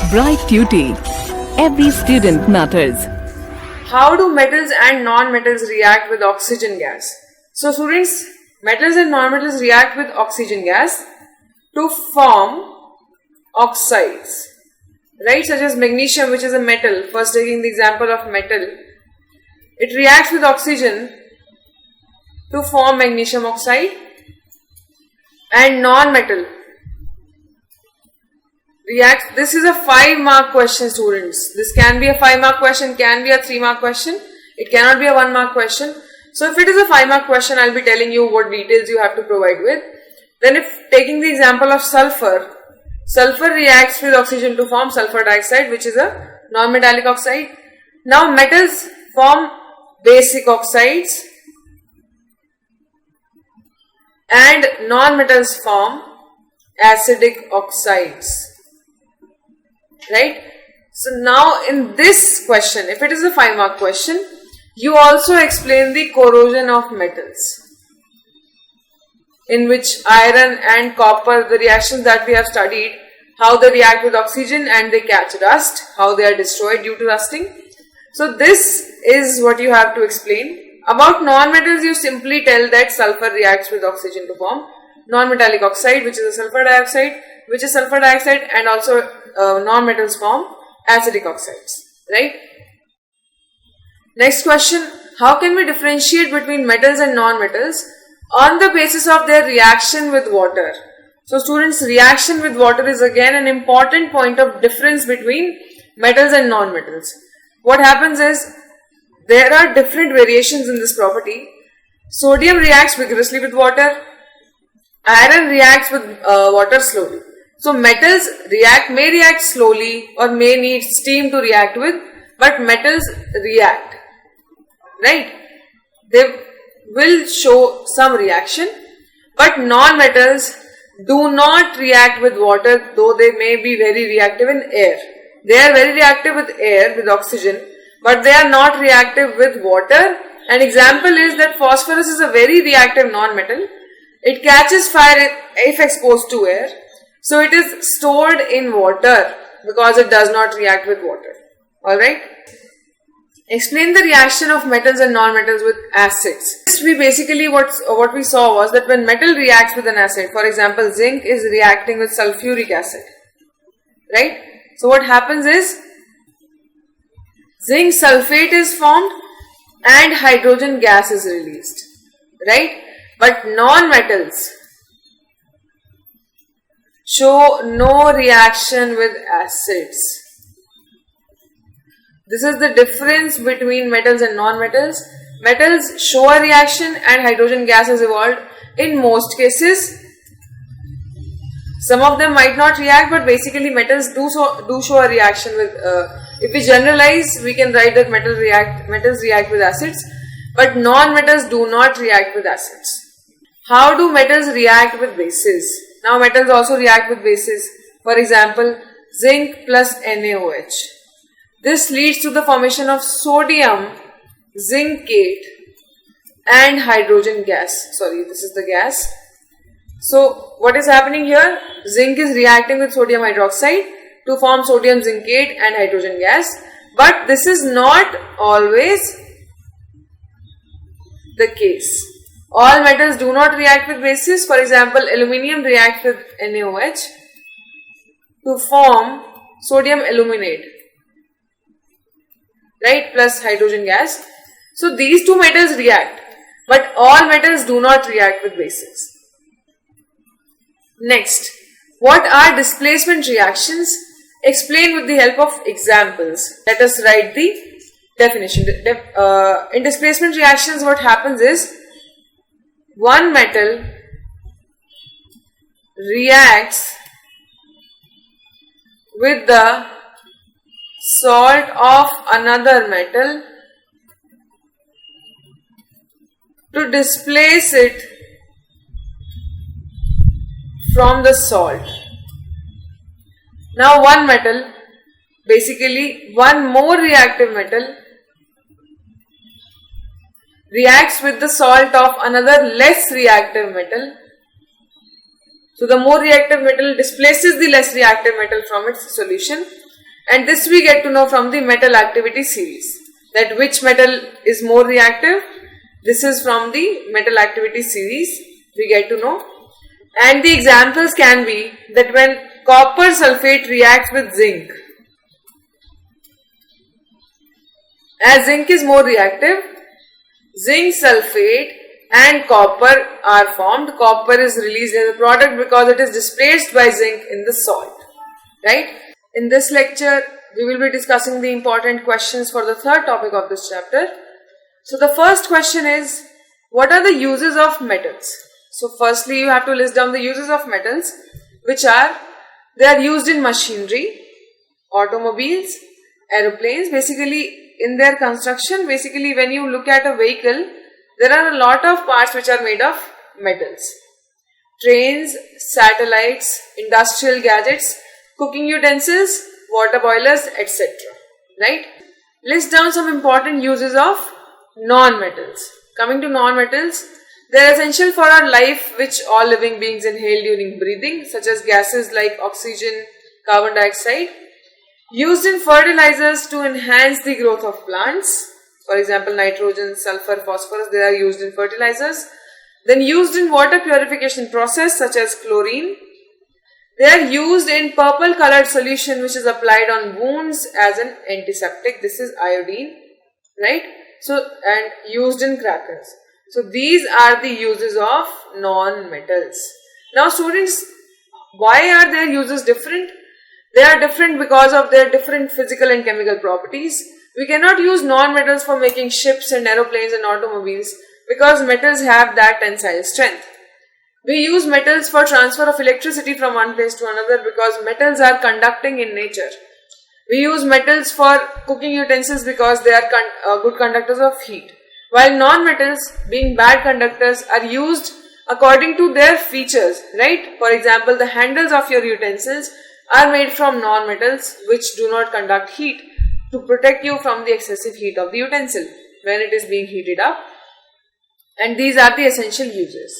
Bright Tuty. Every student matters. How do metals and non-metals react with oxygen gas? So students, metals and non-metals react with oxygen gas to form oxides, right? Such as magnesium, which is a metal. First taking the example of metal, it reacts with oxygen to form magnesium oxide. And non-metal reacts. This is a 5-mark question, students. This can be a 5-mark question, can be a 3-mark question. It cannot be a 1-mark question. So if it is a 5-mark question, I'll be telling you what details you have to provide with. Then if taking the example of sulfur, sulfur reacts with oxygen to form sulfur dioxide, which is a non-metallic oxide. Now metals form basic oxides and non-metals form acidic oxides, right? So now in this question, if it is a 5-mark question, you also explain the corrosion of metals, in which iron and copper, the reactions that we have studied, how they react with oxygen and they catch rust, how they are destroyed due to rusting. So this is what you have to explain. About non-metals, you simply tell that sulfur reacts with oxygen to form non-metallic oxide, which is a sulfur dioxide, and also non-metals form acidic oxides, right? Next question, how can we differentiate between metals and non-metals on the basis of their reaction with water? So students, reaction with water is again an important point of difference between metals and non-metals. What happens is, there are different variations in this property. Sodium reacts vigorously with water. Iron reacts with water slowly. So metals may react slowly or may need steam to react with, but metals react, right? They will show some reaction, but non-metals do not react with water, though they may be very reactive in air. They are very reactive with air, with oxygen, but they are not reactive with water. An example is that phosphorus is a very reactive non-metal. It catches fire if exposed to air. So it is stored in water because it does not react with water. Alright? Explain the reaction of metals and non-metals with acids. We basically what we saw was that when metal reacts with an acid, for example, zinc is reacting with sulfuric acid. Right? So what happens is, zinc sulfate is formed and hydrogen gas is released, right? But non-metals show no reaction with acids. This is the difference between metals and non-metals. Metals show a reaction and hydrogen gas is evolved in most cases. Some of them might not react, but basically metals do show a reaction with, if we generalize, we can write that metals react with acids, but non-metals do not react with acids. How do metals react with bases? Now metals also react with bases. For example, zinc plus NaOH. This leads to the formation of sodium zincate and hydrogen gas. Sorry, this is the gas. So what is happening here? Zinc is reacting with sodium hydroxide to form sodium zincate and hydrogen gas. But this is not always the case. All metals do not react with bases. For example, aluminium reacts with NaOH to form sodium aluminate, right, plus hydrogen gas. So these two metals react, but all metals do not react with bases. Next, what are displacement reactions? Explain with the help of examples. Let us write the definition. In displacement reactions, what happens is, one metal reacts with the salt of another metal to displace it from the salt. Now one metal, basically one more reactive metal, reacts with the salt of another less reactive metal. So the more reactive metal displaces the less reactive metal from its solution. And this we get to know from the metal activity series. That which metal is more reactive? This is from the metal activity series we get to know. And the examples can be that when copper sulfate reacts with zinc, as zinc is more reactive, zinc sulfate and copper are formed. Copper is released as a product because it is displaced by zinc in the salt. Right? In this lecture, we will be discussing the important questions for the third topic of this chapter. So the first question is, what are the uses of metals? So firstly, you have to list down the uses of metals, which are, they are used in machinery, automobiles, aeroplanes. Basically, in their construction, basically when you look at a vehicle, there are a lot of parts which are made of metals. Trains, satellites, industrial gadgets, cooking utensils, water boilers, etc. Right? List down some important uses of non-metals. Coming to non-metals, they are essential for our life, which all living beings inhale during breathing, such as gases like oxygen, carbon dioxide. Used in fertilizers to enhance the growth of plants. For example, nitrogen, sulfur, phosphorus, they are used in fertilizers. Then used in water purification process, such as chlorine. They are used in purple colored solution which is applied on wounds as an antiseptic. This is iodine, right? So, and used in crackers. So, these are the uses of non-metals. Now, students, why are their uses different? They are different because of their different physical and chemical properties. We cannot use non-metals for making ships and aeroplanes and automobiles because metals have that tensile strength. We use metals for transfer of electricity from one place to another because metals are conducting in nature. We use metals for cooking utensils because they are good conductors of heat. While non-metals, being bad conductors, are used according to their features, right? For example, the handles of your utensils are made from non-metals which do not conduct heat to protect you from the excessive heat of the utensil when it is being heated up. And these are the essential uses.